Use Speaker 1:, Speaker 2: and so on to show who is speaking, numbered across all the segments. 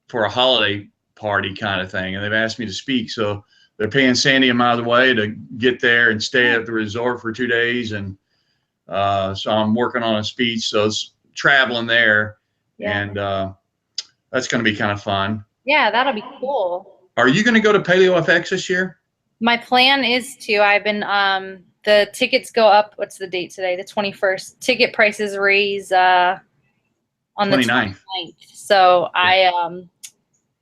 Speaker 1: for a holiday party kind of thing, and they've asked me to speak. So they're paying Sandy a mile away to get there and stay at the resort for 2 days, and so I'm working on a speech. So it's traveling there, and that's going to be kind of fun.
Speaker 2: Yeah, that'll be cool.
Speaker 1: Are you going to go to Paleo FX this year?
Speaker 2: My plan is to. I've been the tickets go up. What's the date today? The 21st. Ticket prices raise on
Speaker 1: 29th.
Speaker 2: the 29th. So I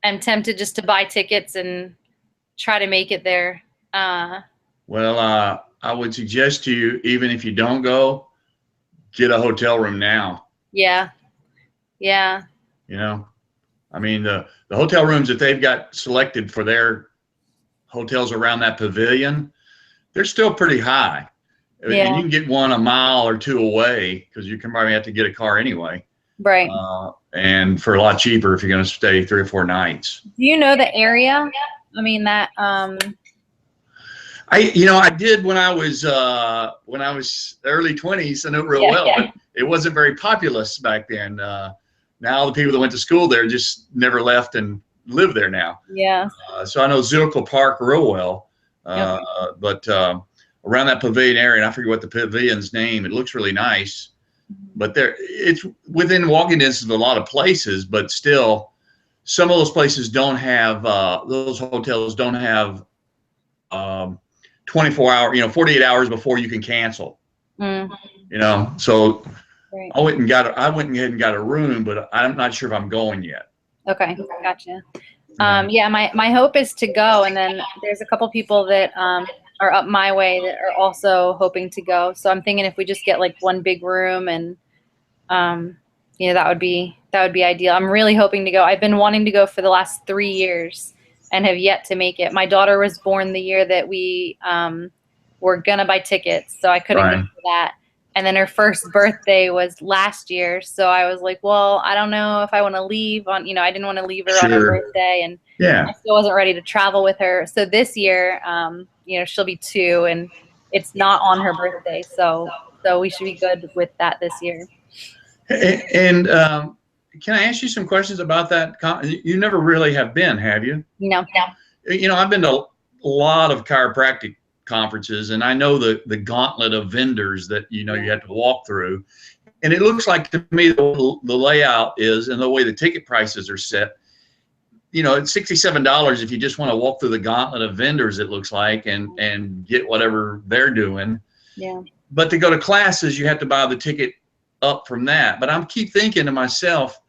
Speaker 2: am tempted just to buy tickets and try to make it there.
Speaker 1: Well, I would suggest to you, even if you don't go, get a hotel room now.
Speaker 2: Yeah.
Speaker 1: You know, I mean, the hotel rooms that they've got selected for their hotels around that pavilion, they're still pretty high.
Speaker 2: Yeah.
Speaker 1: And you can get one a mile or two away, because you can probably have to get a car anyway.
Speaker 2: Right.
Speaker 1: And for a lot cheaper if you're going to stay 3 or 4 nights.
Speaker 2: Do you know the area? I mean, that
Speaker 1: I did when I was early 20s. I know it real well, but it wasn't very populous back then. Now the people that went to school there just never left and live there now.
Speaker 2: Yeah.
Speaker 1: So I know Zilkle Park real well, but around that pavilion area, and I forget what the pavilion's name. It looks really nice, but it's within walking distance of a lot of places. But still, some of those places don't have those hotels don't have 24-hour, 48 hours before you can cancel. So
Speaker 2: right.
Speaker 1: I went ahead and got a room, but I'm not sure if I'm going yet.
Speaker 2: Okay, gotcha. Yeah, my hope is to go, and then there's a couple people that are up my way that are also hoping to go. So I'm thinking if we just get like one big room, and that would be ideal. I'm really hoping to go. I've been wanting to go for the last 3 years and have yet to make it. My daughter was born the year that we were gonna buy tickets, so I couldn't get to that. And then her first birthday was last year, so I was like, well, I don't know if I want to leave on, I didn't want to leave her on her birthday, and I still wasn't ready to travel with her. So this year, she'll be 2, and it's not on her birthday, so we should be good with that this year.
Speaker 1: And can I ask you some questions about that? You never really have been, have you?
Speaker 2: No.
Speaker 1: I've been to a lot of chiropractic conferences, and I know the gauntlet of vendors that you have to walk through, and it looks like to me the layout is, and the way the ticket prices are set, it's $67 if you just want to walk through the gauntlet of vendors, it looks like, and get whatever they're doing.
Speaker 2: Yeah.
Speaker 1: But to go to classes, you have to buy the ticket up from that. But I keep thinking to myself,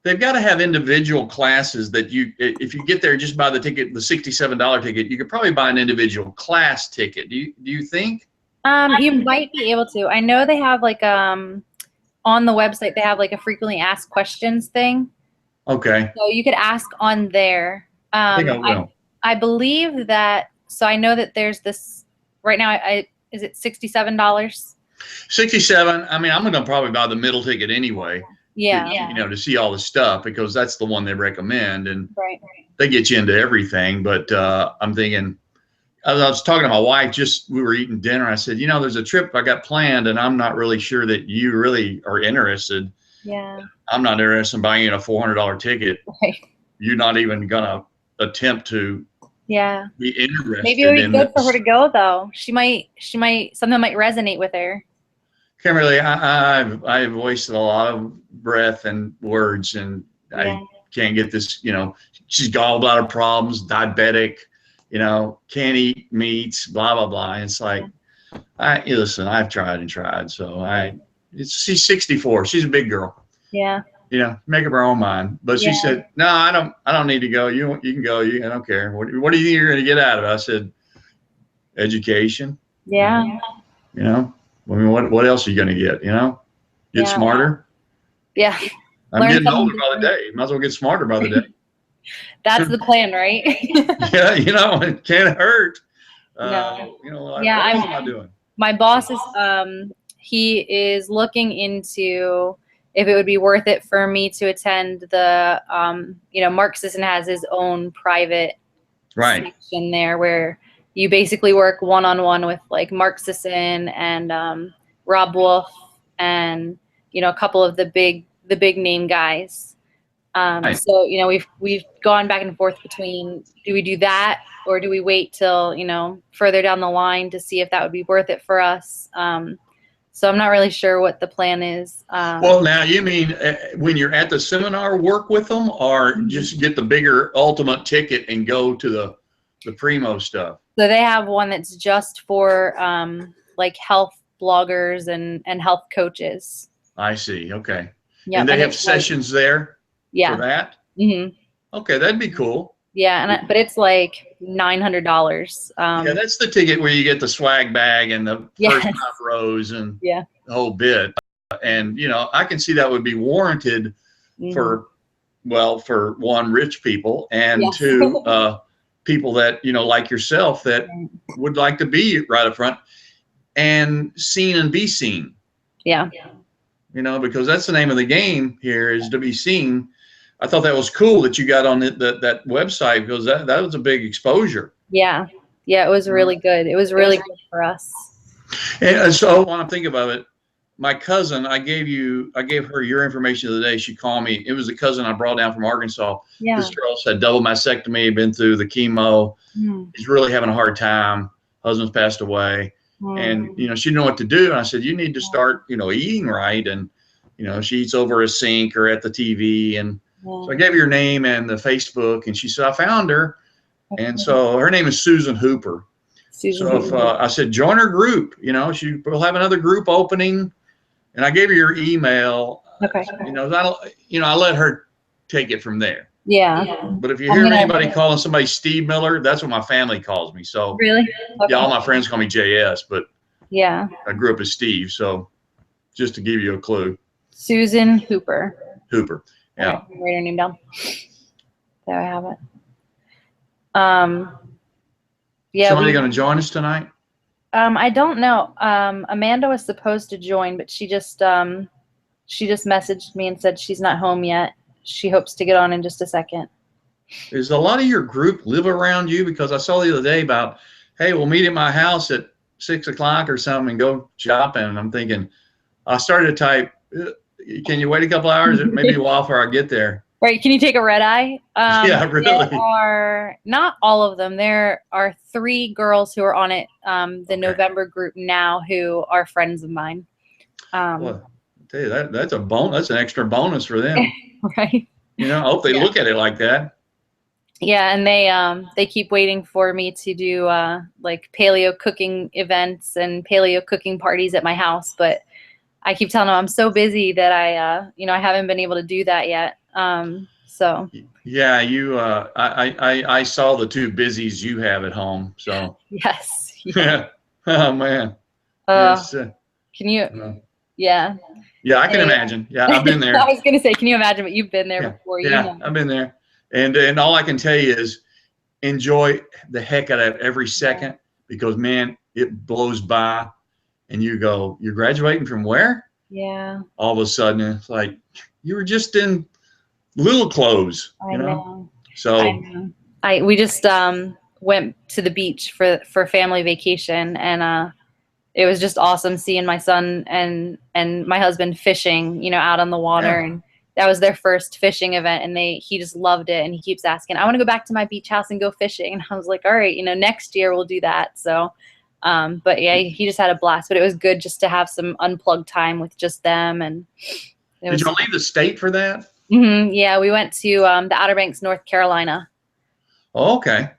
Speaker 1: they've got to have individual classes that if you get there, just buy the ticket, the $67 ticket, you could probably buy an individual class ticket. Do you think?
Speaker 2: You might be able to. I know they have like on the website, they have like a frequently asked questions thing.
Speaker 1: Okay.
Speaker 2: So you could ask on there.
Speaker 1: I think I will.
Speaker 2: I believe that. So I know that there's this right now. Is it $67?
Speaker 1: 67. I mean, I'm going to probably buy the middle ticket anyway.
Speaker 2: Yeah.
Speaker 1: To see all the stuff, because that's the one they recommend, and
Speaker 2: right.
Speaker 1: They get you into everything. But I'm thinking, I was talking to my wife, we were eating dinner. I said, there's a trip I got planned, and I'm not really sure that you really are interested.
Speaker 2: Yeah.
Speaker 1: I'm not interested in buying a $400 ticket.
Speaker 2: Right.
Speaker 1: You're not even gonna attempt to.
Speaker 2: Yeah.
Speaker 1: Be interested.
Speaker 2: Maybe it would be good for her to go, though. She might something might resonate with her.
Speaker 1: Kimberly, I've wasted a lot of breath and words, and I can't get this. She's gallbladder problems, diabetic. Can't eat meats, blah blah blah. And it's like, listen, I've tried and tried. So she's 64. She's a big girl.
Speaker 2: Yeah.
Speaker 1: Make up her own mind. But she said, no, I don't need to go. You can go. I don't care. What do you think you're going to get out of it? I said, education.
Speaker 2: Yeah.
Speaker 1: I mean, what else are you going to get? Get smarter.
Speaker 2: Yeah.
Speaker 1: I'm getting older by the day. Might as well get smarter by the day.
Speaker 2: That's the plan, right?
Speaker 1: Yeah, it can't hurt.
Speaker 2: No.
Speaker 1: What am I doing?
Speaker 2: My boss is he is looking into if it would be worth it for me to attend the Mark Sisson has his own private section there where you basically work one-on-one with like Mark Sisson and Rob Wolf and a couple of the big name guys.
Speaker 1: Right.
Speaker 2: So, you know, we've gone back and forth between, do we do that or do we wait till, you know, further down the line to see if that would be worth it for us? So I'm not really sure what the plan is.
Speaker 1: Well, now you mean when you're at the seminar, work with them, or just get the bigger ultimate ticket and go to the primo stuff?
Speaker 2: So they have one that's just for like health bloggers and health coaches.
Speaker 1: I see. Okay.
Speaker 2: Yeah,
Speaker 1: And they have
Speaker 2: it's like,
Speaker 1: sessions there for
Speaker 2: yeah.
Speaker 1: that?
Speaker 2: Hmm.
Speaker 1: Okay, that'd be cool.
Speaker 2: Yeah, but it's like $900.
Speaker 1: Yeah, that's the ticket where you get the swag bag and the first
Speaker 2: Yes.
Speaker 1: 5 rows and
Speaker 2: Yeah.
Speaker 1: the whole bit. And, you know, I can see that would be warranted for, well, for one, rich people, and
Speaker 2: Yes.
Speaker 1: two, people that, you know, like yourself, that would like to be right up front and seen and be seen.
Speaker 2: Yeah.
Speaker 1: You know, because that's the name of the game here, is to be seen. I thought that was cool that you got on that website, because that was a big exposure.
Speaker 2: Yeah. Yeah, it was really good. It was really good for us.
Speaker 1: And so when I'm thinking about it, my cousin, I gave her your information the other day. She called me. It was a cousin I brought down from Arkansas.
Speaker 2: Yeah.
Speaker 1: This girl's had double mastectomy, been through the chemo. He's really having a hard time. Husband's passed away. And, you know, she didn't know what to do. And I said, you need to start, you know, eating right. And, you know, she eats over a sink or at the TV. And so I gave her your name and the Facebook, and she said, I found her. And so her name is Susan Hooper. So if I said, join her group, you know, we'll have another group opening. And I gave her your email.
Speaker 2: Okay.
Speaker 1: You know, I let her take it from there.
Speaker 2: Yeah.
Speaker 1: But if you hear anybody calling somebody Steve Miller, that's what my family calls me. So
Speaker 2: really, okay.
Speaker 1: Yeah, all my friends call me JS, but
Speaker 2: yeah,
Speaker 1: I grew up as Steve. So just to give you a clue.
Speaker 2: Susan Hooper.
Speaker 1: Hooper. Yeah.
Speaker 2: Okay, write her name down. There I have it. Yeah.
Speaker 1: Somebody going to join us tonight?
Speaker 2: I don't know. Amanda was supposed to join, but she just messaged me and said she's not home yet. She hopes to get on in just a second.
Speaker 1: Does a lot of your group live around you? Because I saw the other day about, hey, we'll meet at my house at 6 o'clock or something and go shopping. And I'm thinking, I started to type, can you wait a couple hours? It may be a while before I get there.
Speaker 2: Right. Can you take a red eye?
Speaker 1: Yeah, really.
Speaker 2: There are not all of them. There are 3 girls who are on it, the November group now, who are friends of mine.
Speaker 1: Well, I tell you, that's a bonus. That's an extra bonus for them.
Speaker 2: Right.
Speaker 1: You know, I hope they look at it like that.
Speaker 2: Yeah, and they keep waiting for me to do like paleo cooking events and paleo cooking parties at my house, but I keep telling them I'm so busy that I haven't been able to do that yet. So
Speaker 1: yeah, I saw the 2 busies you have at home. So
Speaker 2: yes.
Speaker 1: Yeah. Oh man.
Speaker 2: Can you? Yeah.
Speaker 1: Yeah, I can imagine. Yeah, I've been there.
Speaker 2: I was gonna say, can you imagine? But you've been there before.
Speaker 1: Yeah, you know. I've been there, and all I can tell you is enjoy the heck out of every second, because man, it blows by, and you go, you're graduating from where?
Speaker 2: Yeah.
Speaker 1: All of a sudden, it's like you were just in little clothes.
Speaker 2: I know.
Speaker 1: So
Speaker 2: we just went to the beach for family vacation, and it was just awesome seeing my son and my husband fishing, you know, out on the water. And that was their first fishing event, and he just loved it. And he keeps asking, I want to go back to my beach house and go fishing. And I was like, all right, you know, next year we'll do that. So, but yeah, he just had a blast, but it was good just to have some unplugged time with just them. And
Speaker 1: did you leave the state for that?
Speaker 2: Yeah, we went to the Outer Banks, North Carolina.
Speaker 1: Oh, okay.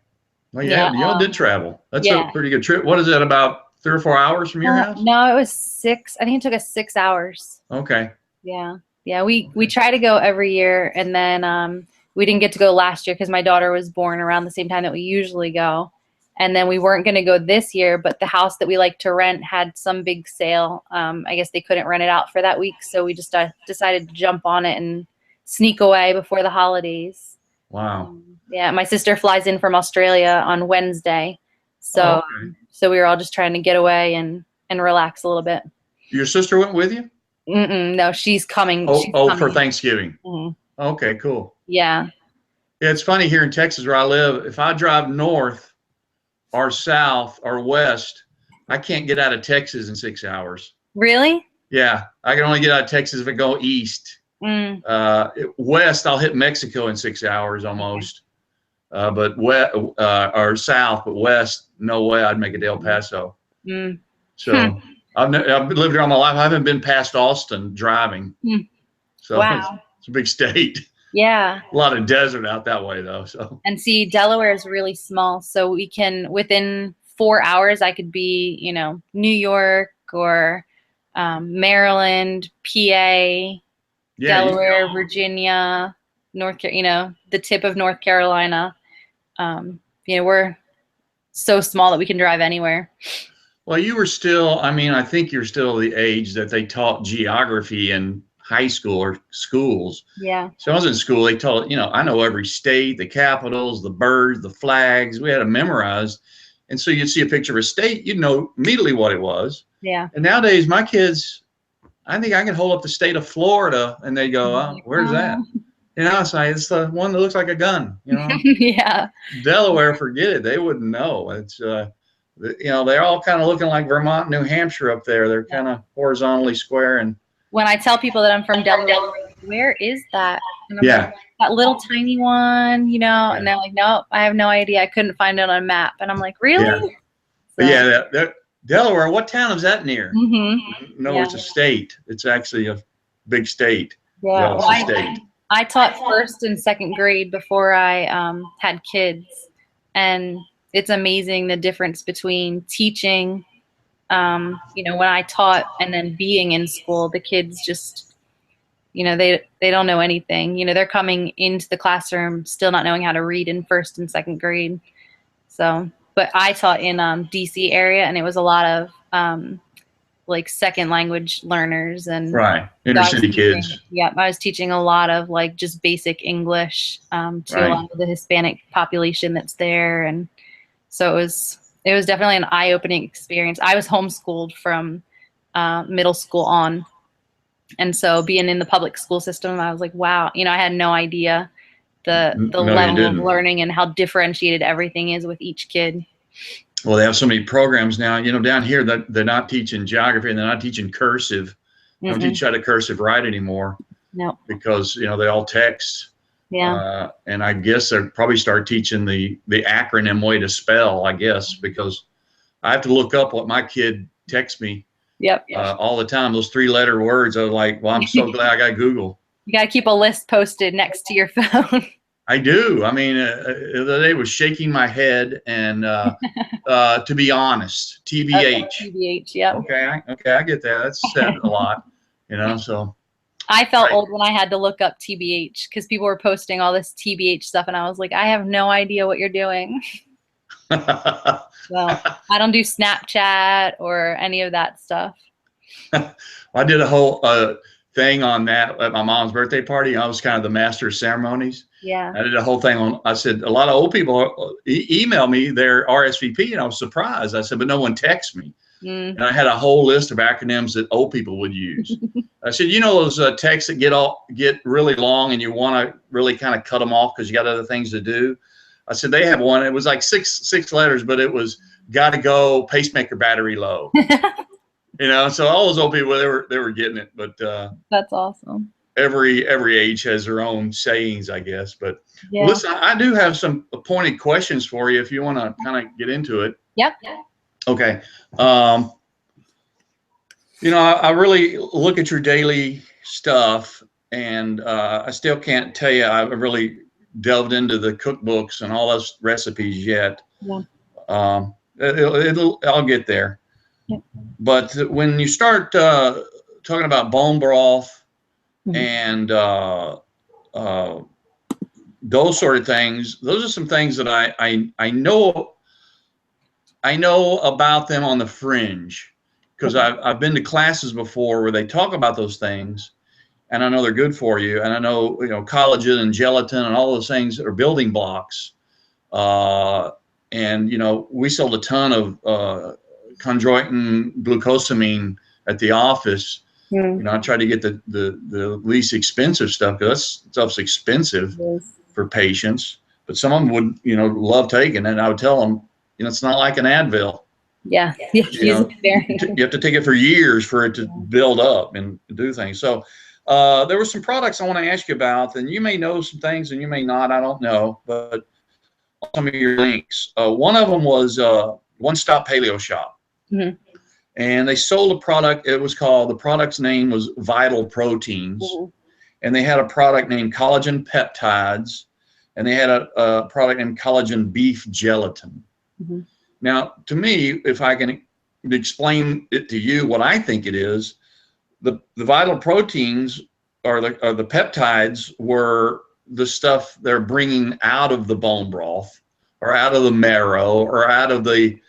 Speaker 1: Well, yeah, y'all did travel. That's a pretty good trip. What is that, about 3 or 4 hours from your house?
Speaker 2: No, it was 6. I think it took us 6 hours.
Speaker 1: Okay.
Speaker 2: Yeah. Yeah. We try to go every year, and then we didn't get to go last year because my daughter was born around the same time that we usually go. And then we weren't going to go this year, but the house that we like to rent had some big sale. I guess they couldn't rent it out for that week, so we just decided to jump on it and sneak away before the holidays.
Speaker 1: Wow.
Speaker 2: Yeah, my sister flies in from Australia on Wednesday, so so we were all just trying to get away and relax a little bit.
Speaker 1: Your sister went with you?
Speaker 2: No, she's coming.
Speaker 1: For Thanksgiving. Okay, cool.
Speaker 2: Yeah.
Speaker 1: Yeah, it's funny here in Texas where I live. If I drive north or south or west, I can't get out of Texas in 6 hours.
Speaker 2: Really?
Speaker 1: Yeah, I can only get out of Texas if I go east.
Speaker 2: Mm.
Speaker 1: West, I'll hit Mexico in 6 hours almost. But or south, but west, no way I'd make it to El Paso.
Speaker 2: Mm.
Speaker 1: So I've lived here all my life. I haven't been past Austin driving. So
Speaker 2: Wow.
Speaker 1: it's a big state.
Speaker 2: Yeah.
Speaker 1: A lot of desert out that way though. So.
Speaker 2: And see, Delaware is really small, so we can within 4 hours I could be, New York or Maryland, PA, Delaware, Virginia, the tip of North Carolina. We're so small that we can drive anywhere.
Speaker 1: Well, you were still, I think you're still the age that they taught geography in high school or schools.
Speaker 2: Yeah.
Speaker 1: So I was in school, they taught, I know every state, the capitals, the birds, the flags, we had them memorized. And so you'd see a picture of a state, you'd know immediately what it was.
Speaker 2: Yeah.
Speaker 1: And nowadays, my kids, I think I can hold up the state of Florida and they go, oh, where's that? It's the one that looks like a gun,
Speaker 2: Yeah.
Speaker 1: Delaware, forget it. They wouldn't know. It's, they're all kind of looking like Vermont, New Hampshire up there. They're kind of horizontally square. And
Speaker 2: when I tell people that I'm from Delaware, where is that? And I'm like, that little tiny one, and they're like, nope, I have no idea. I couldn't find it on a map. And I'm like, really?
Speaker 1: Yeah. So. Delaware, what town is that near?
Speaker 2: Mm-hmm.
Speaker 1: No, it's a state. It's actually a big state.
Speaker 2: Yeah. Well, it's a state. I taught first and second grade before I had kids. And it's amazing the difference between teaching, when I taught and then being in school. The kids just, they don't know anything. They're coming into the classroom still not knowing how to read in first and second grade. So, but I taught in DC area, and it was a lot of like second language learners and
Speaker 1: inner city kids.
Speaker 2: Yeah, I was teaching a lot of like just basic English to a lot of the Hispanic population that's there, and so it was definitely an eye-opening experience. I was homeschooled from middle school on, and so being in the public school system, I was like, wow, I had no idea the level of learning and how differentiated everything is with each kid.
Speaker 1: Well, they have so many programs now, down here that they're not teaching geography and they're not teaching cursive. They don't teach how to cursive write anymore.
Speaker 2: No.
Speaker 1: Because, they all text.
Speaker 2: Yeah.
Speaker 1: And I guess they'll probably start teaching the acronym way to spell, I guess, because I have to look up what my kid texts me.
Speaker 2: Yep.
Speaker 1: All the time. Those 3-letter words are like, well, I'm so glad I got Google.
Speaker 2: You got to keep a list posted next to your phone.
Speaker 1: I do. The other day was shaking my head and to be honest, TBH.
Speaker 2: TBH, yeah.
Speaker 1: Okay, I get that. That's said a lot, so.
Speaker 2: I felt old when I had to look up TBH because people were posting all this TBH stuff, and I was like, I have no idea what you're doing. So I don't do Snapchat or any of that stuff.
Speaker 1: I did a whole thing on that at my mom's birthday party. I was kind of the master of ceremonies.
Speaker 2: Yeah.
Speaker 1: I did a whole thing on, I said, a lot of old people email me their RSVP, and I was surprised. I said, but no one texts me. And I had a whole list of acronyms that old people would use. I said, those texts that get really long and you want to really kind of cut them off because you got other things to do. I said, they have one. It was like six letters, but it was got to go, pacemaker battery low. So all those old people, they were getting it. But
Speaker 2: that's awesome.
Speaker 1: Every age has their own sayings, I guess. But listen, I do have some pointed questions for you if you want to kind of get into it.
Speaker 2: Yep.
Speaker 1: Okay. I really look at your daily stuff, and I still can't tell you I've really delved into the cookbooks and all those recipes yet.
Speaker 2: Yeah.
Speaker 1: I'll get there.
Speaker 2: Yep.
Speaker 1: But when you start talking about bone broth and those sort of things, those are some things that I know about them on the fringe, because I've been to classes before where they talk about those things, and I know they're good for you, and I know collagen and gelatin and all those things are building blocks. And we sold a ton of chondroitin glucosamine at the office. I tried to get the least expensive stuff because that stuff's expensive for patients, but some of them would love taking it. And I would tell them, it's not like an Advil.
Speaker 2: Yeah.
Speaker 1: You have to take it for years for it to build up and do things. So There were some products I want to ask you about, and you may know some things and you may not. I don't know, but some of your links. One of them was One Stop Paleo Shop.
Speaker 2: Mm-hmm.
Speaker 1: And they sold a product. It was called, the product's name was Vital Proteins.
Speaker 2: Mm-hmm.
Speaker 1: And they had a product named Collagen Peptides. And they had a product named Collagen Beef Gelatin.
Speaker 2: Mm-hmm.
Speaker 1: Now, to me, if I can explain it to you what I think it is, the Vital Proteins or the peptides were the stuff they're bringing out of the bone broth or out of the marrow or out of the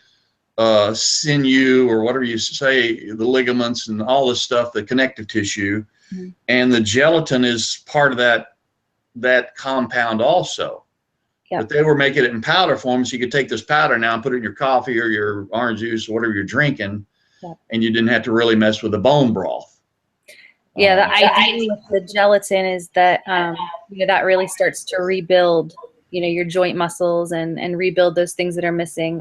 Speaker 1: sinew or whatever you say, the ligaments and all this stuff, the connective tissue. Mm-hmm. And the gelatin is part of that compound also. Yep. But they were making it in powder form, so you could take this powder now and put it in your coffee or your orange juice or whatever you're drinking, yep. And you didn't have to really mess with the bone broth.
Speaker 2: Yeah, the idea with the gelatin is that that really starts to rebuild, your joint muscles and rebuild those things that are missing.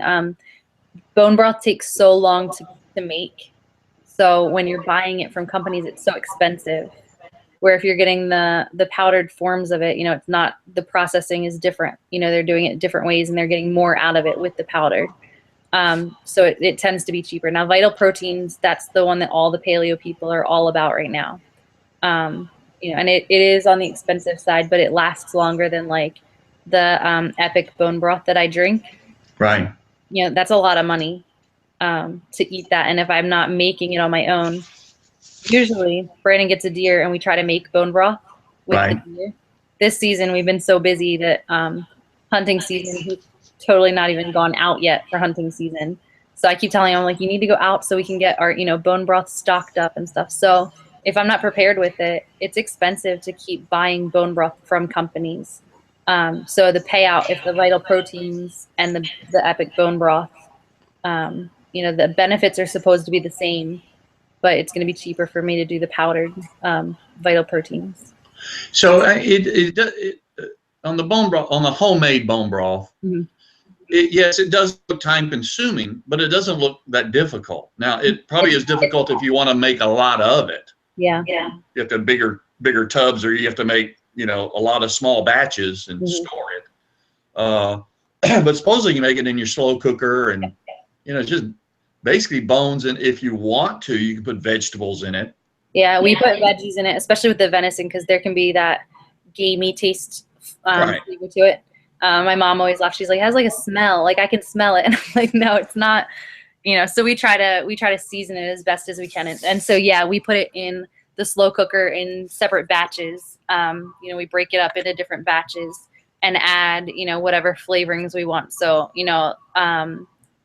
Speaker 2: Bone broth takes so long to make, so when you're buying it from companies, it's so expensive. Where if you're getting the powdered forms of it, it's not, the processing is different. They're doing it different ways and they're getting more out of it with the powdered. So it tends to be cheaper. Now, Vital Proteins, that's the one that all the paleo people are all about right now. And it is on the expensive side, but it lasts longer than like the Epic bone broth that I drink.
Speaker 1: Right.
Speaker 2: That's a lot of money to eat that. And if I'm not making it on my own, usually Brandon gets a deer and we try to make bone broth with right. The deer. This season, we've been so busy that hunting season, he's totally not even gone out yet for hunting season. So I keep telling him, like, you need to go out so we can get our, bone broth stocked up and stuff. So if I'm not prepared with it, it's expensive to keep buying bone broth from companies. So the payout, if the Vital Proteins and the Epic bone broth, the benefits are supposed to be the same, but it's going to be cheaper for me to do the powdered Vital Proteins.
Speaker 1: So it on the bone broth, on the homemade bone broth, mm-hmm. Yes, it does look time consuming, but it doesn't look that difficult. Now, it probably is difficult if you want to make a lot of it.
Speaker 2: Yeah.
Speaker 1: You have to have bigger tubs, or you have to make, a lot of small batches and mm-hmm. store it. But supposedly you make it in your slow cooker and, just basically bones. And if you want to, you can put vegetables in it.
Speaker 2: Yeah, we put veggies in it, especially with the venison, because there can be that gamey taste
Speaker 1: right.
Speaker 2: flavor to it. My mom always laughs. She's like, it has like a smell. Like I can smell it. And I'm like, no, it's not. So we try to season it as best as we can. And so, yeah, we put it in the slow cooker in separate batches. We break it up into different batches and add, whatever flavorings we want. So,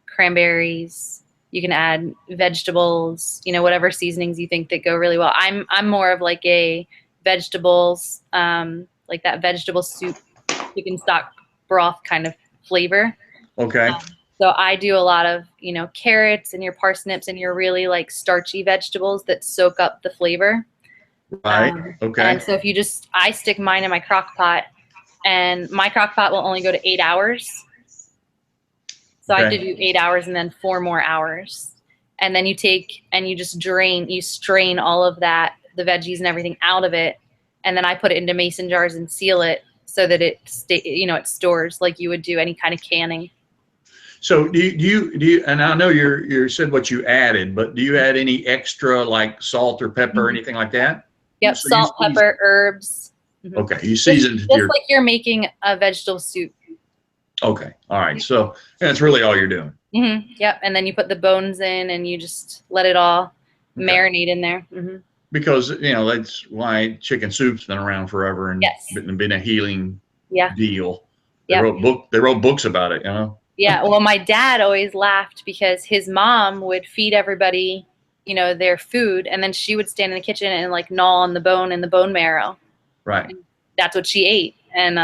Speaker 2: cranberries, you can add vegetables, whatever seasonings you think that go really well. I'm more of like a vegetables, like that vegetable soup, chicken stock broth kind of flavor.
Speaker 1: Okay.
Speaker 2: So I do a lot of, carrots and your parsnips and your really like starchy vegetables that soak up the flavor.
Speaker 1: Right. Okay.
Speaker 2: And so I stick mine in my crock pot, and my crock pot will only go to 8 hours. So okay. I have to do 8 hours and then 4 more hours. And then you take and you just strain all of that, the veggies and everything out of it. And then I put it into mason jars and seal it so that it stores like you would do any kind of canning.
Speaker 1: So do you, and I know you said what you added, but do you add any extra like salt or pepper or anything like that?
Speaker 2: Yep, so salt, pepper, herbs.
Speaker 1: Mm-hmm. Okay, you season
Speaker 2: just like you're making a vegetable soup.
Speaker 1: Okay, all right. So that's really all you're doing.
Speaker 2: Mm-hmm. Yep, and then you put the bones in and you just let it all marinate in there. Mm-hmm.
Speaker 1: Because, that's why chicken soup's been around forever and
Speaker 2: yes.
Speaker 1: been a healing deal. They,
Speaker 2: yep.
Speaker 1: They wrote books about it,
Speaker 2: Yeah, well, my dad always laughed because his mom would feed everybody, their food, and then she would stand in the kitchen and like gnaw on the bone and the bone marrow.
Speaker 1: Right.
Speaker 2: And that's what she ate. And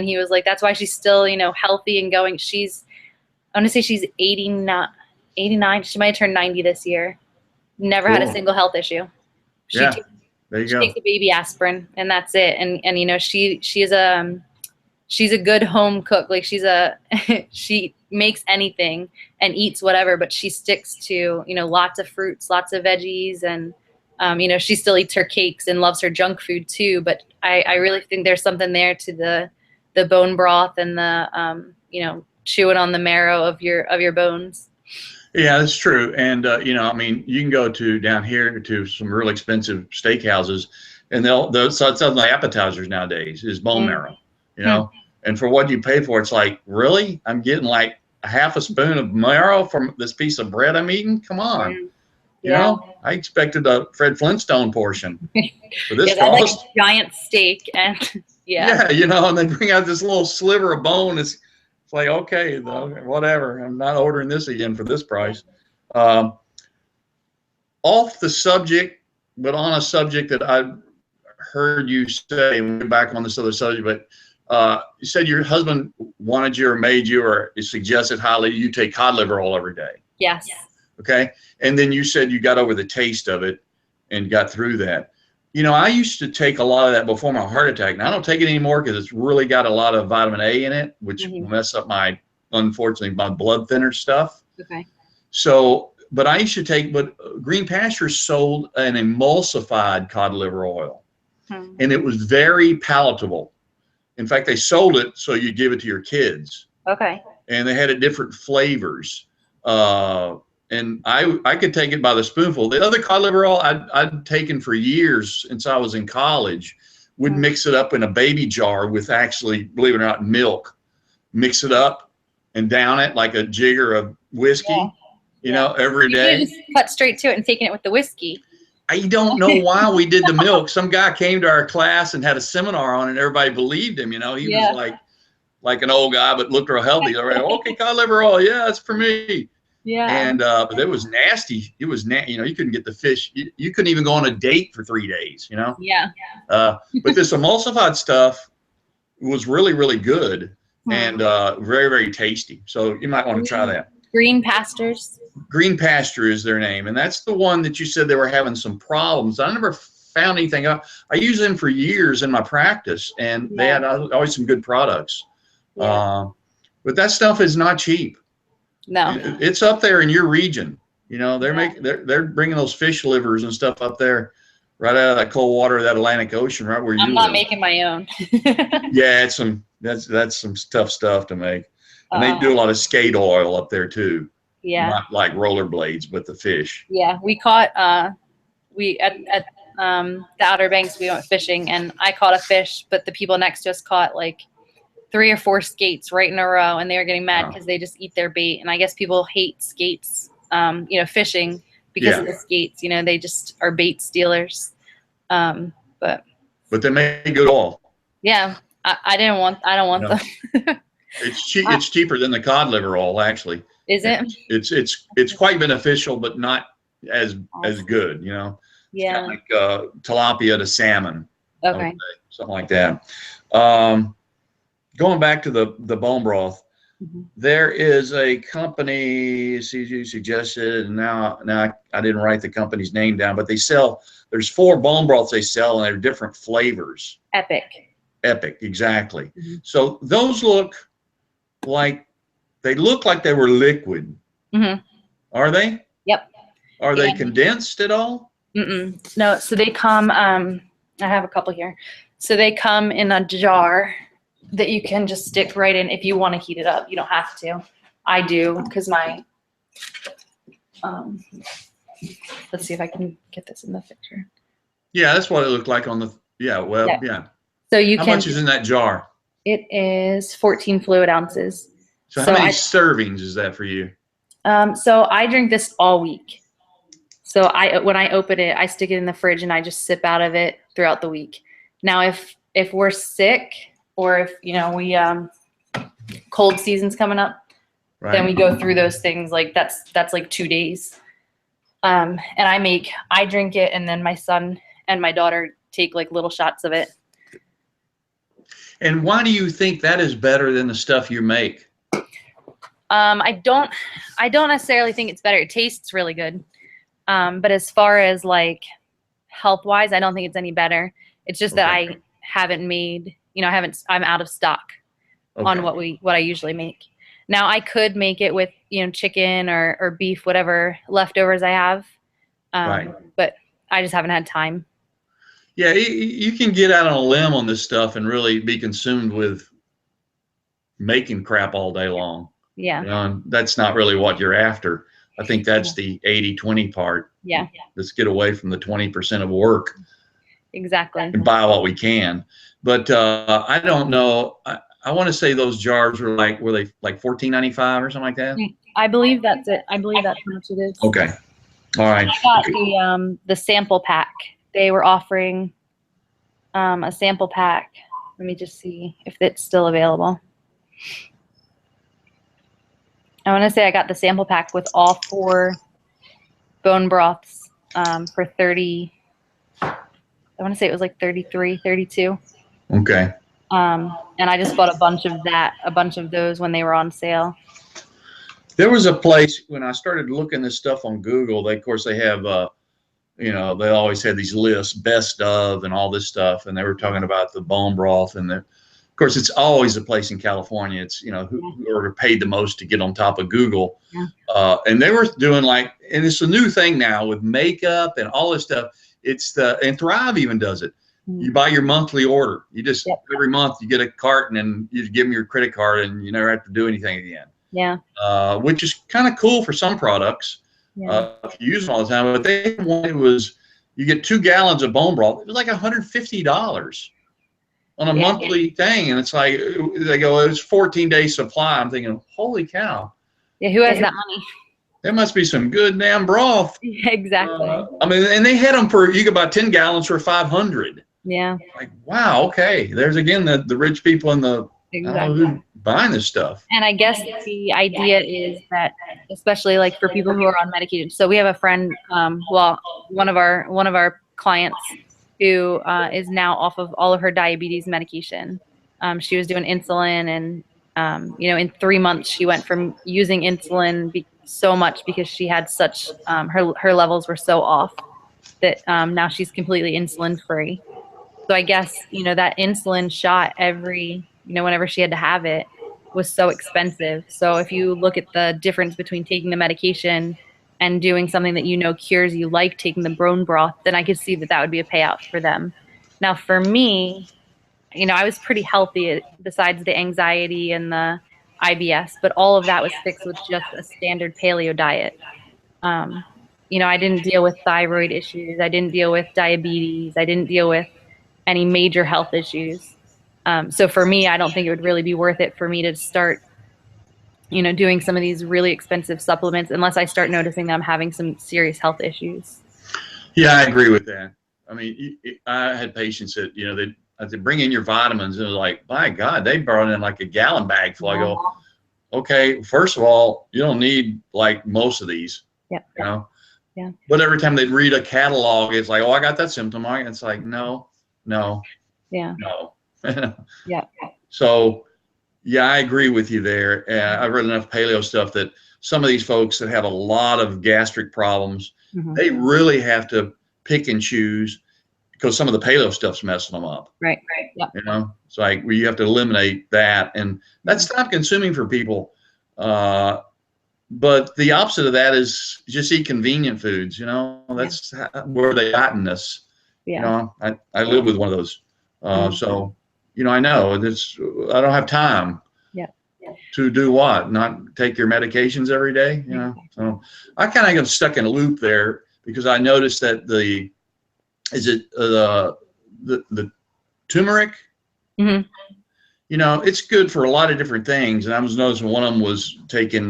Speaker 2: he was like, that's why she's still, healthy and going. I want to say she's 89. She might have turned 90 this year. Never had a single health issue.
Speaker 1: There you go.
Speaker 2: She takes a baby aspirin and that's it. And she's a good home cook. Like she makes anything and eats whatever, but she sticks to, lots of fruits, lots of veggies, and She still eats her cakes and loves her junk food too, but I really think there's something there to the bone broth and the chewing on the marrow of your bones.
Speaker 1: Yeah, that's true. And I mean, you can go to down here to some real expensive steakhouses, and so it's on the appetizers nowadays is bone marrow, and for what you pay for, it's like, really? I'm getting like a half a spoon of marrow from this piece of bread I'm eating? Come on. I expected a Fred Flintstone portion for this
Speaker 2: I'd like
Speaker 1: cost.
Speaker 2: a giant steak and
Speaker 1: Yeah, and they bring out this little sliver of bone. It's like, okay, whatever. I'm not ordering this again for this price. Off the subject, but on a subject that I heard you say, and we're back on this other subject, but you said your husband wanted you or made you or suggested highly you take cod liver oil every day.
Speaker 2: Yes.
Speaker 1: Okay. And then you said you got over the taste of it and got through that. I used to take a lot of that before my heart attack. Now I don't take it anymore because it's really got a lot of vitamin A in it, which will mess up unfortunately, my blood thinner stuff.
Speaker 2: Okay.
Speaker 1: So, but I used to take, Green Pasture sold an emulsified cod liver oil, and it was very palatable. In fact, they sold it so you give it to your kids.
Speaker 2: Okay.
Speaker 1: And they had different flavors. And I could take it by the spoonful. The other cod liver oil I'd taken for years since I was in college, would mix it up in a baby jar with actually, believe it or not, milk. Mix it up and down it like a jigger of whiskey, every day.
Speaker 2: You could just cut straight to it and taking it with the whiskey.
Speaker 1: I don't know why we did the milk. Some guy came to our class and had a seminar on it, and everybody believed him. He was like an old guy, but looked real healthy. They're like, okay, cod liver oil, yeah, that's for me.
Speaker 2: Yeah.
Speaker 1: And but it was nasty. It was you couldn't get the fish. You couldn't even go on a date for 3 days.
Speaker 2: Yeah.
Speaker 1: But this emulsified stuff was really, really good and very, very tasty. So you might want to try that.
Speaker 2: Green Pastures.
Speaker 1: Green Pasture is their name, and that's the one that you said they were having some problems. I never found anything. I used them for years in my practice, and they had always some good products. Yeah. But that stuff is not cheap.
Speaker 2: No,
Speaker 1: it's up there in your region. They're bringing those fish livers and stuff up there, right out of that cold water of that Atlantic Ocean, right where you live.
Speaker 2: I'm not making my own.
Speaker 1: Yeah, that's some tough stuff to make, and they do a lot of skate oil up there too.
Speaker 2: Yeah,
Speaker 1: not like rollerblades, but the fish.
Speaker 2: Yeah, we caught at the Outer Banks. We went fishing, and I caught a fish, but the people next to us caught like 3 or 4 skates right in a row, and they were getting mad because they just eat their bait. And I guess people hate skates, fishing because of the skates. They just are bait stealers. But they make good oil. Yeah, I don't want them.
Speaker 1: It's cheaper than the cod liver oil, actually.
Speaker 2: Is it?
Speaker 1: It's quite beneficial, but not as good.
Speaker 2: Yeah.
Speaker 1: It's like tilapia to salmon.
Speaker 2: Okay.
Speaker 1: Something like that. Going back to the bone broth, there is a company, you suggested, and now I didn't write the company's name down, but there's 4 bone broths they sell, and they're different flavors.
Speaker 2: Epic,
Speaker 1: exactly. So those look like they were liquid. Are they?
Speaker 2: Yep.
Speaker 1: Are they condensed at all?
Speaker 2: No, so they come, I have a couple here. So they come in a jar that you can just stick right in if you want to heat it up. You don't have to. I do because my, let's see if I can get this in the picture.
Speaker 1: Yeah, that's what it looked like on the, yeah.
Speaker 2: So you
Speaker 1: How much is in that jar?
Speaker 2: It is 14 fluid ounces.
Speaker 1: So how many servings is that for you?
Speaker 2: So I drink this all week. So when I open it, I stick it in the fridge and I just sip out of it throughout the week. Now, if we're sick, or if we cold season's coming up, then we go through those things. Like that's like 2 days. And I drink it, and then my son and my daughter take like little shots of it.
Speaker 1: And why do you think that is better than the stuff you make?
Speaker 2: I don't necessarily think it's better. It tastes really good. But as far as like health wise, I don't think it's any better. It's just that I haven't made, I'm out of stock on what I usually make. Now I could make it with, chicken or beef, whatever leftovers I have. But I just haven't had time.
Speaker 1: Yeah, you can get out on a limb on this stuff and really be consumed with making crap all day long.
Speaker 2: Yeah.
Speaker 1: You know, and that's not really what you're after. I think that's the 80-20 part.
Speaker 2: Yeah.
Speaker 1: Let's get away from the 20% of work.
Speaker 2: Exactly.
Speaker 1: And buy what we can. But I don't know. I want to say those jars were they like $14.95 or something like that?
Speaker 2: I believe that's it. I believe that's how much it is.
Speaker 1: Okay. All right.
Speaker 2: I got the sample pack. They were offering a sample pack. Let me just see if it's still available. I want to say I got the sample pack with all 4 bone broths for 30. I want to say it was like 33, 32.
Speaker 1: Okay.
Speaker 2: And I just bought a bunch of those when they were on sale.
Speaker 1: There was a place when I started looking this stuff on Google. Of course, they have, they always had these lists, best of, and all this stuff. And they were talking about the bone broth, and of course, it's always a place in California. It's who are paid the most to get on top of Google. Yeah. And they were doing and it's a new thing now with makeup and all this stuff. And Thrive even does it. You buy your monthly order. You just every month you get a carton and you give them your credit card and you never have to do anything again.
Speaker 2: Yeah.
Speaker 1: Which is kind of cool for some products.
Speaker 2: Yeah.
Speaker 1: If you use them all the time. But you get 2 gallons of bone broth. It was like $150 on a monthly thing. And it's like, they go, it's 14-day supply. I'm thinking, holy cow.
Speaker 2: Yeah. Who has that money?
Speaker 1: There must be some good damn broth.
Speaker 2: Yeah, exactly.
Speaker 1: And they had them you could buy 10 gallons for $500.
Speaker 2: Yeah.
Speaker 1: Like, wow, okay. There's again the rich people and the I don't know who buying this stuff.
Speaker 2: And I guess the idea is that, especially like for people who are on medication. So we have a friend, one of our clients who is now off of all of her diabetes medication. She was doing insulin, and in 3 months she went from using insulin so much because she had such her levels were so off that now she's completely insulin free. So I guess that insulin shot whenever she had to have it was so expensive. So if you look at the difference between taking the medication and doing something that cures you, like taking the bone broth, then I could see that would be a payout for them. Now for me, I was pretty healthy besides the anxiety and the IBS, but all of that was fixed with just a standard paleo diet. I didn't deal with thyroid issues. I didn't deal with diabetes. I didn't deal with any major health issues. So for me, I don't think it would really be worth it for me to start, doing some of these really expensive supplements unless I start noticing that I'm having some serious health issues.
Speaker 1: Yeah, I agree with that. I mean, I had patients that, they bring in your vitamins, and it was like, my God, they brought in like a gallon bag full. I go, okay, first of all, you don't need like most of these.
Speaker 2: Yeah.
Speaker 1: Yeah. But every time they'd read a catalog, it's like, oh, I got that symptom. It's like, no.
Speaker 2: Yeah.
Speaker 1: No.
Speaker 2: Yeah.
Speaker 1: So, yeah, I agree with you there. I've read enough paleo stuff that some of these folks that have a lot of gastric problems, they really have to pick and choose because some of the paleo stuff's messing them up.
Speaker 2: Right. Yeah.
Speaker 1: It's like you have to eliminate that, and that's time consuming for people. But the opposite of that is just eat convenient foods. That's where they gotten us.
Speaker 2: Yeah.
Speaker 1: I live with one of those. So, I know I don't have time to do what? Not take your medications every day, So I kind of got stuck in a loop there because I noticed that the turmeric, it's good for a lot of different things. And I was noticing one of them was taking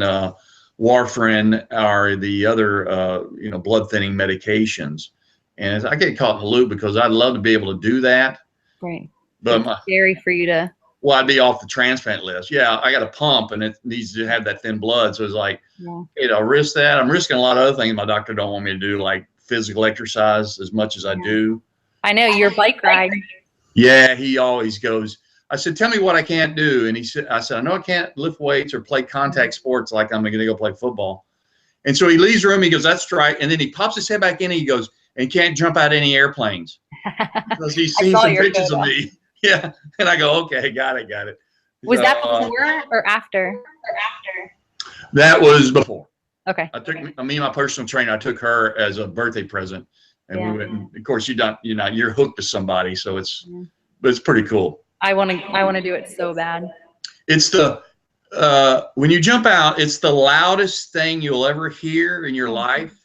Speaker 1: warfarin or the other, blood thinning medications. And I get caught in the loop because I'd love to be able to do that.
Speaker 2: Right.
Speaker 1: But
Speaker 2: it's scary for you to.
Speaker 1: Well, I'd be off the transplant list. Yeah, I got a pump and it needs to have that thin blood. So it's like, I'll risk that. I'm risking a lot of other things my doctor don't want me to do, like physical exercise as much as I do.
Speaker 2: I know, your bike ride.
Speaker 1: Yeah, he always goes, I said, tell me what I can't do. And I said, I know I can't lift weights or play contact sports like I'm going to go play football. And so he leaves the room, he goes, that's right. And then he pops his head back in and he goes, and can't jump out any airplanes. Because he's seen some pictures of me. Yeah. And I go, okay, got it.
Speaker 2: Was that before or after?
Speaker 1: That was before.
Speaker 2: Okay.
Speaker 1: Me and my personal trainer, I took her as a birthday present. And we went, and of course you're hooked to somebody. So but it's pretty cool.
Speaker 2: I want to do it so bad.
Speaker 1: It's when you jump out, it's the loudest thing you'll ever hear in your life.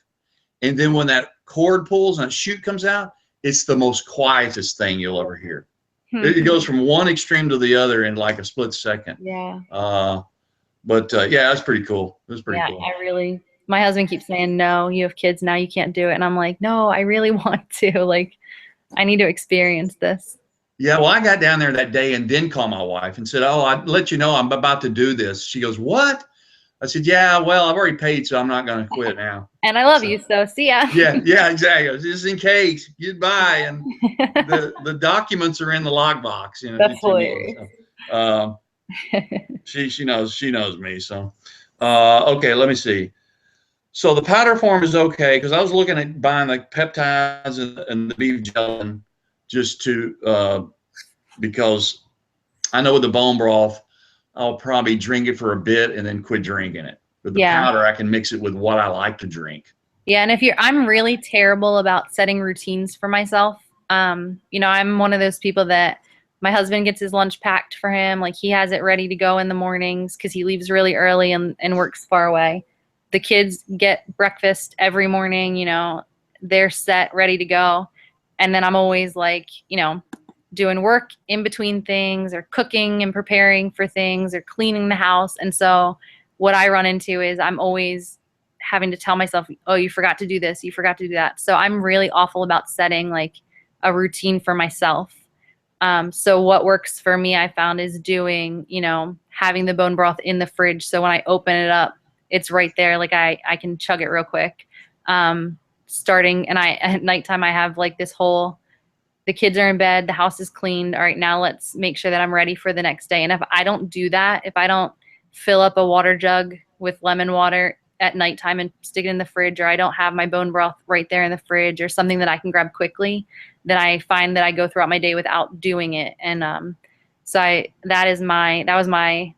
Speaker 1: And then when that cord pulls and a chute comes out, it's the most quietest thing you'll ever hear. It goes from one extreme to the other in like a split second.
Speaker 2: Yeah.
Speaker 1: But yeah, that's pretty cool. It was pretty cool.
Speaker 2: My husband keeps saying, no, you have kids now, you can't do it. And I'm like, no, I really want to. Like, I need to experience this.
Speaker 1: Yeah, well, I got down there that day and then called my wife and said, oh, I'd let you know I'm about to do this. She goes, what? I said, yeah, well, I've already paid, so I'm not going to quit now.
Speaker 2: And I love you, so see ya.
Speaker 1: Yeah, exactly. Just in case. Goodbye. And the documents are in the lockbox. You know,
Speaker 2: that's hilarious.
Speaker 1: She knows me. So, okay, let me see. So the powder form is okay because I was looking at buying the peptides and the beef gelatin just to because I know with the bone broth I'll probably drink it for a bit and then quit drinking it. With the powder, I can mix it with what I like to drink.
Speaker 2: Yeah, and I'm really terrible about setting routines for myself. I'm one of those people that my husband gets his lunch packed for him. Like he has it ready to go in the mornings because he leaves really early and works far away. The kids get breakfast every morning, they're set, ready to go. And then I'm always like, doing work in between things or cooking and preparing for things or cleaning the house. And so what I run into is I'm always having to tell myself, oh, you forgot to do this, you forgot to do that. So I'm really awful about setting like a routine for myself. So what works for me, I found, is doing, having the bone broth in the fridge. So when I open it up, it's right there. Like I can chug it real quick. Starting, and at nighttime, I have like this whole, the kids are in bed, the house is cleaned. All right, now let's make sure that I'm ready for the next day. And if I don't do that, if I don't fill up a water jug with lemon water at nighttime and stick it in the fridge, or I don't have my bone broth right there in the fridge or something that I can grab quickly, then I find that I go throughout my day without doing it. And that was my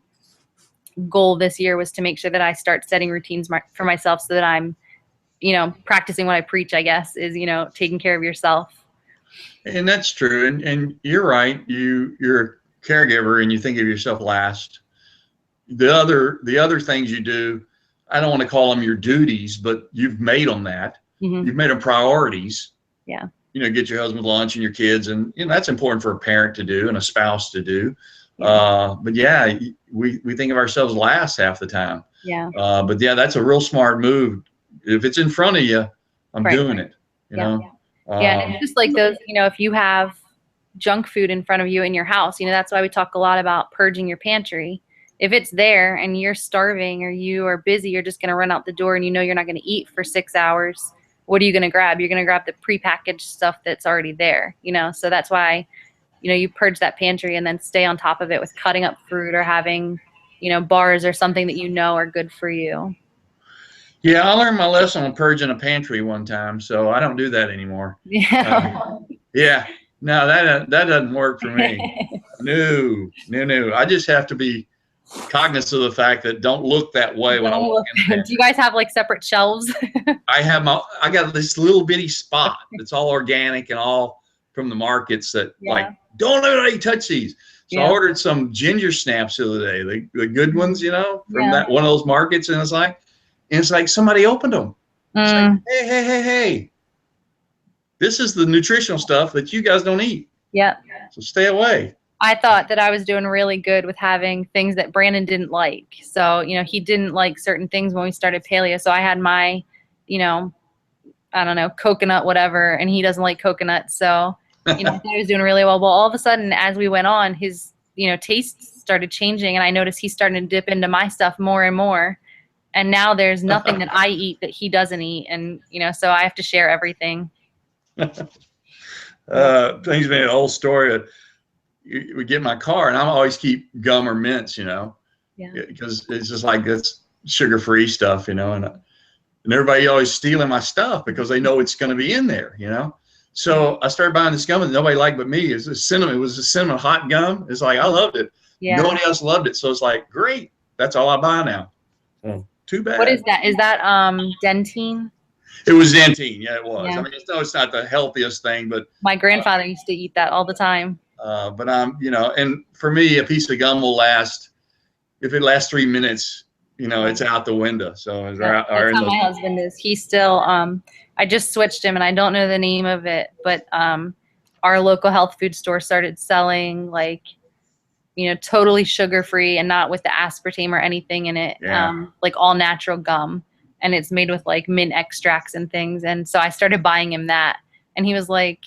Speaker 2: goal this year, was to make sure that I start setting routines for myself so that I'm, practicing what I preach, I guess, is, taking care of yourself.
Speaker 1: And that's true. And you're right. You're a caregiver and you think of yourself last. The other things you do, I don't want to call them your duties, but you've made them that. Mm-hmm. You've made them priorities.
Speaker 2: Yeah.
Speaker 1: Get your husband lunch and your kids, and that's important for a parent to do and a spouse to do. Yeah. But yeah, we think of ourselves last half the time.
Speaker 2: Yeah.
Speaker 1: But yeah, that's a real smart move. If it's in front of you, I'm doing it. You know.
Speaker 2: Yeah, and it's just like those. If you have junk food in front of you in your house, that's why we talk a lot about purging your pantry. If it's there and you're starving or you are busy, you're just going to run out the door and you're not going to eat for 6 hours. What are you going to grab? You're going to grab the prepackaged stuff that's already there, So that's why, you purge that pantry and then stay on top of it with cutting up fruit or having, bars or something that are good for you.
Speaker 1: Yeah, I learned my lesson on purging a pantry one time, so I don't do that anymore.
Speaker 2: Yeah.
Speaker 1: Yeah. No, that doesn't work for me. No. I just have to be cognizant of the fact that don't look that way when I walk in.
Speaker 2: Do you guys have like separate shelves?
Speaker 1: I got this little bitty spot that's all organic and all from the markets that like, don't let me touch these. So I ordered some ginger snaps the other day, the good ones, from that one of those markets, and it's like somebody opened them. It's like, hey, this is the nutritional stuff that you guys don't eat.
Speaker 2: Yeah.
Speaker 1: So stay away.
Speaker 2: I thought that I was doing really good with having things that Brandon didn't like. So, he didn't like certain things when we started paleo. So I had my, I don't know, coconut, whatever, and he doesn't like coconut. So, I was doing really well. Well, all of a sudden, as we went on, his, taste started changing. And I noticed he's starting to dip into my stuff more and more. And now there's nothing that I eat that he doesn't eat. And, so I have to share everything.
Speaker 1: Brings me an old story. We get in my car and I always keep gum or mints, because it's just like that's sugar-free stuff, and everybody always stealing my stuff because they know it's going to be in there, So I started buying this gum that nobody liked but me. It was a cinnamon hot gum. It's like, I loved it. Yeah. Nobody else loved it. So it's like, great. That's all I buy now. Too bad.
Speaker 2: What is that? Is that Dentine?
Speaker 1: It was Dentine. Yeah, it was.
Speaker 2: Yeah.
Speaker 1: I mean, it's not the healthiest thing, but
Speaker 2: My grandfather used to eat that all the time.
Speaker 1: but I'm, and for me, a piece of gum will last. If it lasts 3 minutes, it's out the window. So
Speaker 2: Yeah, that's how my husband is. He's still, I just switched him and I don't know the name of it, but our local health food store started selling like, totally sugar-free and not with the aspartame or anything in it,
Speaker 1: Yeah.
Speaker 2: like all natural gum. And it's made with like mint extracts and things. And so I started buying him that. And he was like,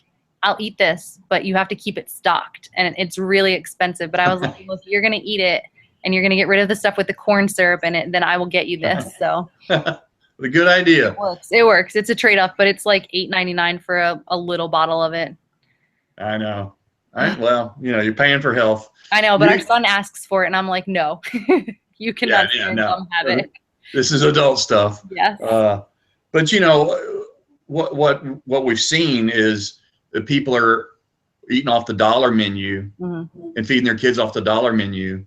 Speaker 2: I'll eat this, but you have to keep it stocked. And it's really expensive. But I was like, well, if you're going to eat it and you're going to get rid of the stuff with the corn syrup in it, then I will get you this. So
Speaker 1: a good idea.
Speaker 2: It works. It works. It's a trade-off, but it's like $8.99 for a little bottle of it.
Speaker 1: I know. Well, you're paying for health.
Speaker 2: I know, but our son asks for it, and I'm like, no, you cannot come have it.
Speaker 1: This is adult stuff.
Speaker 2: Yes.
Speaker 1: But what we've seen is that people are eating off the dollar menu and feeding their kids off the dollar menu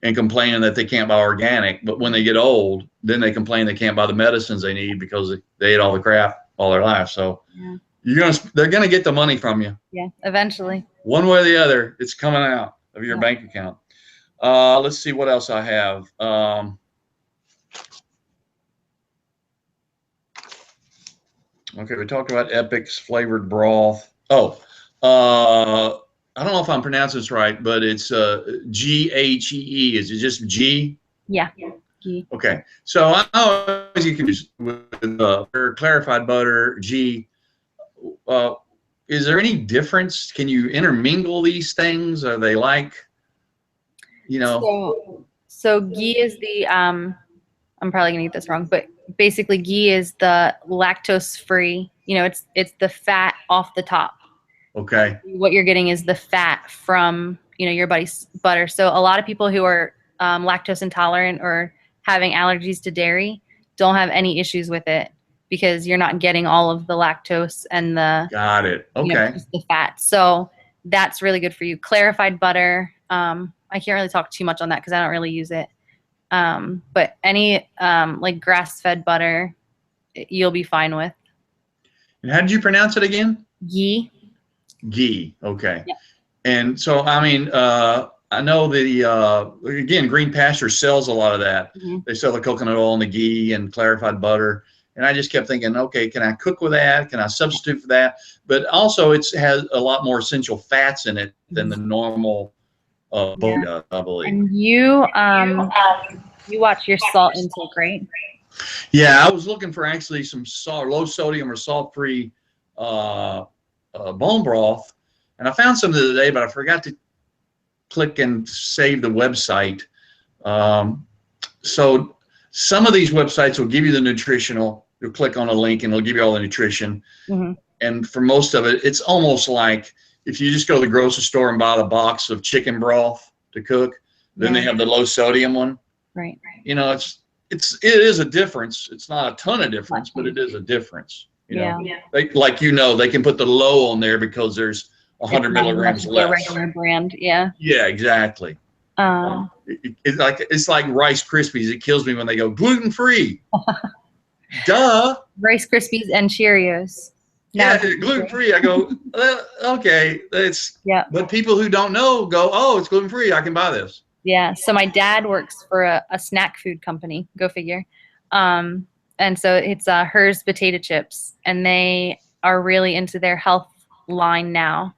Speaker 1: and complaining that they can't buy organic. But when they get old, then they complain they can't buy the medicines they need because they ate all the crap all their life. So they're gonna get the money from you.
Speaker 2: Yeah, eventually.
Speaker 1: One way or the other, it's coming out of your bank account. Let's see what else I have. Okay, we talked about Epic's flavored broth. I don't know if I'm pronouncing this right, but it's GHEE. Is it just G?
Speaker 2: Yeah. G.
Speaker 1: Okay, so I always you can use with clarified butter G. Is there any difference? Can you intermingle these things? Are they like,
Speaker 2: So ghee is the I'm probably gonna get this wrong, but basically ghee is the lactose free. It's the fat off the top.
Speaker 1: Okay.
Speaker 2: What you're getting is the fat from your body's butter. So a lot of people who are lactose intolerant or having allergies to dairy don't have any issues with it, because you're not getting all of the lactose and the
Speaker 1: got it. Okay.
Speaker 2: Just the fat. So that's really good for you. Clarified butter. I can't really talk too much on that because I don't really use it. But any like grass-fed butter, you'll be fine with.
Speaker 1: And how did you pronounce it again?
Speaker 2: Ghee.
Speaker 1: Ghee. Okay.
Speaker 2: Yeah.
Speaker 1: And so I mean, I know again, Green Pasture sells a lot of that. They sell the coconut oil and the ghee and clarified butter. And I just kept thinking, okay, can I cook with that? Can I substitute for that? But also it has a lot more essential fats in it than the normal butter does, I believe.
Speaker 2: And you watch your salt intake, right?
Speaker 1: Yeah, I was looking for actually some low sodium or salt-free bone broth. And I found some the other day, but I forgot to click and save the website. So some of these websites will give you the nutritional. You'll click on a link and it'll give you all the nutrition. And for most of it, it's almost like if you just go to the grocery store and buy the box of chicken broth to cook, then they have the low sodium one.
Speaker 2: Right.
Speaker 1: It is a difference. It's not a ton of difference, but it is a difference. They can put the low on there because there's 100 milligrams less.
Speaker 2: Regular brand. Yeah.
Speaker 1: Yeah, exactly. It's like Rice Krispies. It kills me when they go gluten-free. Duh.
Speaker 2: Rice Krispies and Cheerios.
Speaker 1: Gluten-free. I go, okay. But people who don't know go, oh, it's gluten-free. I can buy this.
Speaker 2: Yeah. So my dad works for a snack food company. Go figure. And so it's Hers potato chips, and they are really into their health line now.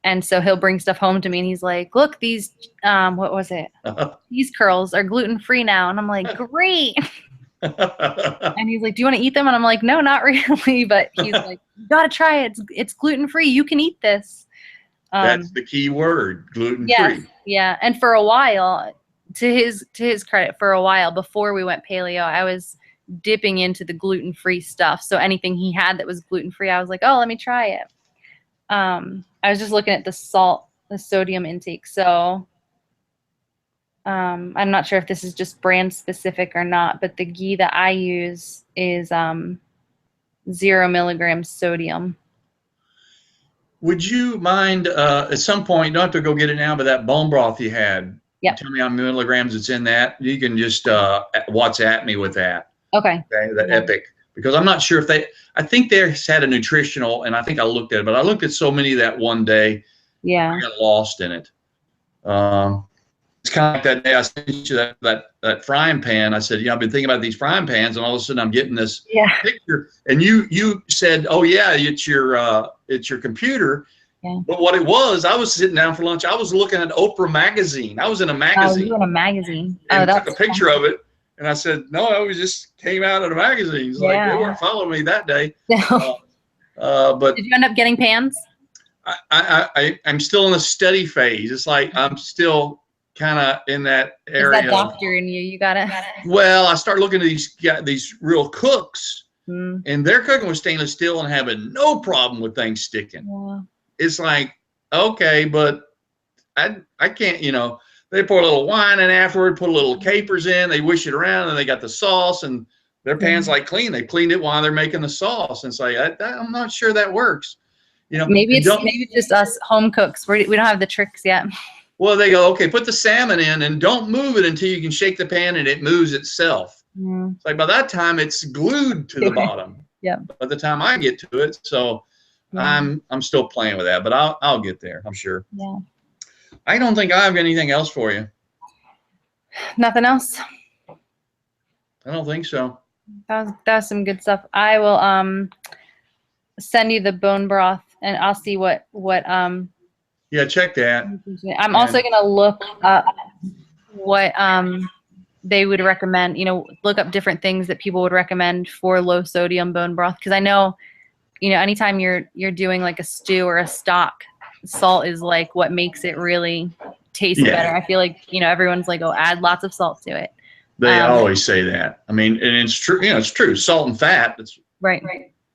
Speaker 2: And so he'll bring stuff home to me, and he's like, look, these, what was it? These curls are gluten-free now. And I'm like, great. And he's like, do you want to eat them? And I'm like, no, not really. But he's like, you got to try it. It's gluten-free. You can eat this.
Speaker 1: That's the key word, gluten-free.
Speaker 2: Yes, yeah. And for a while, to his credit, for a while before we went paleo, I was dipping into the gluten-free stuff. So anything he had that was gluten-free, I was like, oh, let me try it. I was just looking at the sodium intake. So I'm not sure if this is just brand specific or not, but the ghee that I use is 0 milligrams sodium.
Speaker 1: Would you mind at some point, you don't have to go get it now, but that bone broth you had, tell me how many milligrams it's in that. You can just WhatsApp me with that.
Speaker 2: Okay.
Speaker 1: The Epic because I'm not sure if I think they had a nutritional, and I think I looked at it, but I looked at so many that one day,
Speaker 2: Yeah.
Speaker 1: I got lost in it. It's kind of like that day I sent you that frying pan. I said, I've been thinking about these frying pans, and all of a sudden I'm getting this picture. And you said, oh yeah, it's your computer.
Speaker 2: Yeah.
Speaker 1: But what it was, I was sitting down for lunch. I was looking at Oprah magazine. I was in a magazine.
Speaker 2: Oh, you were in a magazine.
Speaker 1: And took a picture of it. And I said, no, it just came out of the magazine. It's like they weren't following me that day. But
Speaker 2: did you end up getting pans?
Speaker 1: I'm still in a study phase. It's like I'm still kind of in that area.
Speaker 2: Is that doctor in you? You gotta.
Speaker 1: Well, I started looking at these real cooks, and they're cooking with stainless steel and having no problem with things sticking.
Speaker 2: Yeah.
Speaker 1: It's like, okay, but I can't. They pour a little wine in afterward, put a little capers in, they wish it around, and they got the sauce, and their pan's like clean. They cleaned it while they're making the sauce, and it's like I'm not sure that works.
Speaker 2: Maybe it's just us home cooks. We don't have the tricks yet.
Speaker 1: Well, they go, okay, put the salmon in and don't move it until you can shake the pan and it moves itself. It's like by that time it's glued to the bottom.
Speaker 2: Yeah.
Speaker 1: By the time I get to it, so I'm still playing with that, but I'll get there, I'm sure.
Speaker 2: Yeah.
Speaker 1: I don't think I have anything else for you.
Speaker 2: Nothing else?
Speaker 1: I don't think so.
Speaker 2: That was some good stuff. I will send you the bone broth, and I'll see what
Speaker 1: yeah, check that.
Speaker 2: I'm also going to look up what they would recommend, look up different things that people would recommend for low sodium bone broth. Because I know, anytime you're doing like a stew or a stock, salt is like what makes it really taste better. I feel like, everyone's like, oh, add lots of salt to it.
Speaker 1: They always say that. I mean, and it's true. It's true. Salt and fat. That's
Speaker 2: right.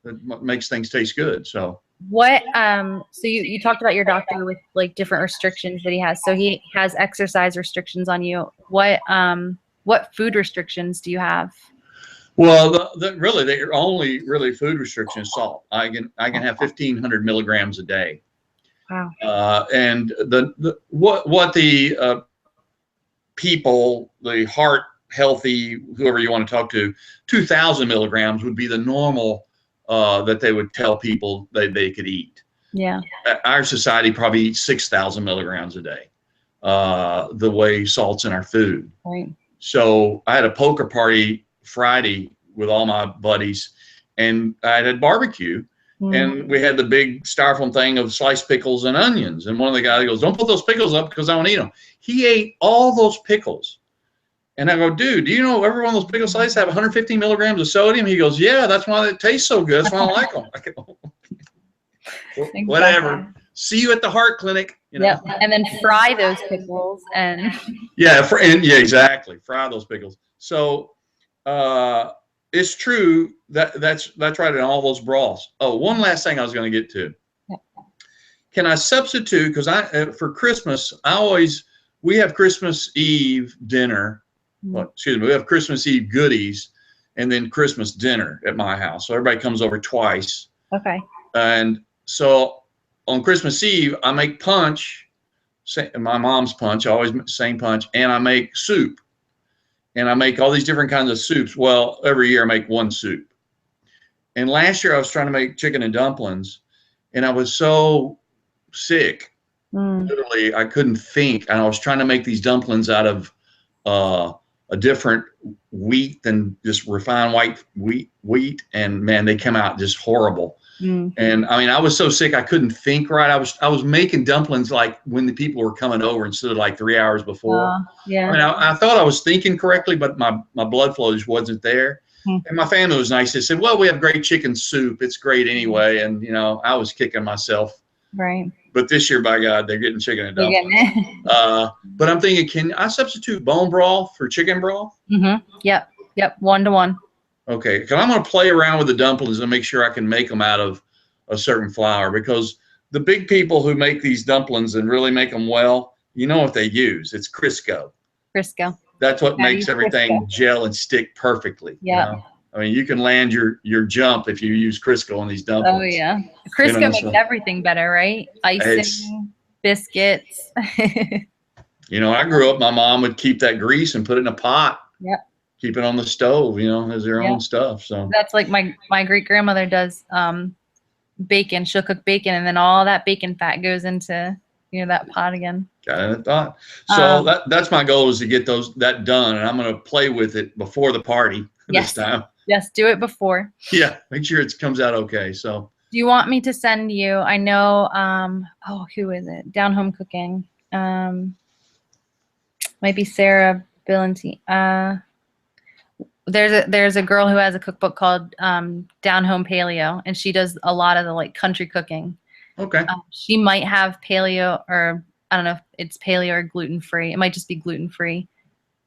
Speaker 1: That makes things taste good. So.
Speaker 2: What so you talked about your doctor with like different restrictions that he has. So he has exercise restrictions on you. What food restrictions do you have?
Speaker 1: Well, really, the only really food restriction is salt. I can have 1,500 milligrams a day.
Speaker 2: Wow.
Speaker 1: And what the people, the heart healthy, whoever you want to talk to, 2,000 milligrams would be the normal that they would tell people they could eat.
Speaker 2: Yeah.
Speaker 1: Our society probably eats 6,000 milligrams a day, the way salt's in our food.
Speaker 2: Right.
Speaker 1: So I had a poker party Friday with all my buddies, and I had barbecue, and we had the big styrofoam thing of sliced pickles and onions. And one of the guys goes, "Don't put those pickles up because I want to eat them." He ate all those pickles. And I go, "Dude, do you know every one of those pickle slices have 150 milligrams of sodium?" He goes, "Yeah, that's why it tastes so good. That's why I like them." I go,
Speaker 2: exactly.
Speaker 1: Whatever. See you at the heart clinic.
Speaker 2: Yeah, and then fry those pickles and.
Speaker 1: Yeah, exactly. Fry those pickles. So it's true that's right in all those broths. Oh, one last thing I was going to get to. Yeah. Can I substitute? Because for Christmas, we have Christmas Eve dinner. Well, excuse me, we have Christmas Eve goodies and then Christmas dinner at my house. So everybody comes over twice.
Speaker 2: Okay.
Speaker 1: And so on Christmas Eve, I make punch, my mom's punch, always same punch, and I make soup. And I make all these different kinds of soups. Well, every year I make one soup. And last year I was trying to make chicken and dumplings, and I was so sick. Literally, I couldn't think. And I was trying to make these dumplings out of a different wheat than just refined white wheat, and man, they come out just horrible. And I mean, I was so sick I couldn't think right. I was making dumplings like when the people were coming over instead of like 3 hours before.
Speaker 2: Yeah.
Speaker 1: I mean, I thought I was thinking correctly, but my blood flow just wasn't there. And my family was nice. They said, "Well, we have great chicken soup. It's great anyway." And I was kicking myself. Right. But this year, by God, they're getting chicken and dumplings. But I'm thinking, can I substitute bone broth for chicken broth?
Speaker 2: Yep. 1-to-1.
Speaker 1: Okay, because I'm going to play around with the dumplings and make sure I can make them out of a certain flour, because the big people who make these dumplings and really make them well, you know what they use? It's Crisco.
Speaker 2: Crisco.
Speaker 1: That's what makes everything gel and stick perfectly.
Speaker 2: Yeah.
Speaker 1: I mean, you can land your jump if you use Crisco on these dumplings.
Speaker 2: Oh, yeah. Crisco makes everything better, right? Icing, biscuits.
Speaker 1: I grew up, my mom would keep that grease and put it in a pot.
Speaker 2: Yep.
Speaker 1: keep it on the stove, as their
Speaker 2: Yeah.
Speaker 1: own stuff. So
Speaker 2: That's like my great grandmother does bacon. She'll cook bacon, and then all that bacon fat goes into that pot again.
Speaker 1: got it, thought. So
Speaker 2: Um,
Speaker 1: that's my goal, is to get that done, and I'm going to play with it before the party this
Speaker 2: yes,
Speaker 1: time.
Speaker 2: yes, do it before.
Speaker 1: Yeah, make sure it comes out okay. So
Speaker 2: Do you want me to send you? I know. Oh, who is it? Down Home Cooking. Might be Sarah Billantine. There's a girl who has a cookbook called Down Home Paleo, and she does a lot of the like country cooking.
Speaker 1: okay.
Speaker 2: She might have paleo, or I don't know if it's paleo or gluten free. It might just be gluten free,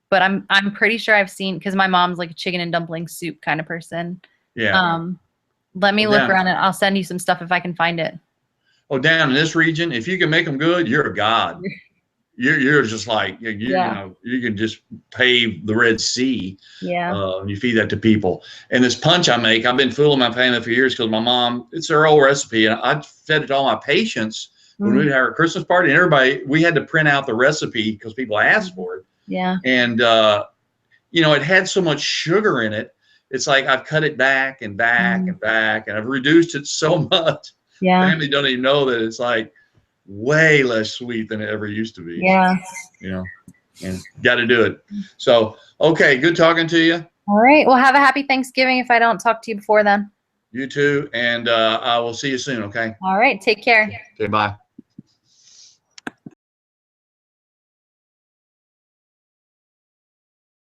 Speaker 2: but I'm pretty sure I've seen, because my mom's like a chicken and dumpling soup kind of person.
Speaker 1: Yeah.
Speaker 2: Let me
Speaker 1: Well,
Speaker 2: look around, and I'll send you some stuff if I can find it.
Speaker 1: Oh, down in this region, if you can make them good, you're a god. You're just like you know, you can just pave the Red Sea.
Speaker 2: Yeah.
Speaker 1: You feed that to people. And this punch I make, I've been fooling my family for years, because my mom, it's her old recipe, and I fed it to all my patients when we'd have our Christmas party, and everybody, we had to print out the recipe because people asked for it.
Speaker 2: Yeah.
Speaker 1: And it had so much sugar in it. It's like I've cut it back and back and back, and I've reduced it so much.
Speaker 2: Yeah.
Speaker 1: Family don't even know that it's like way less sweet than it ever used to be.
Speaker 2: Yeah.
Speaker 1: And got to do it. So, okay, good talking to you.
Speaker 2: All right. Well, have a happy Thanksgiving if I don't talk to you before then.
Speaker 1: You too. And I will see you soon, okay?
Speaker 2: All right. Take care.
Speaker 1: Okay, bye.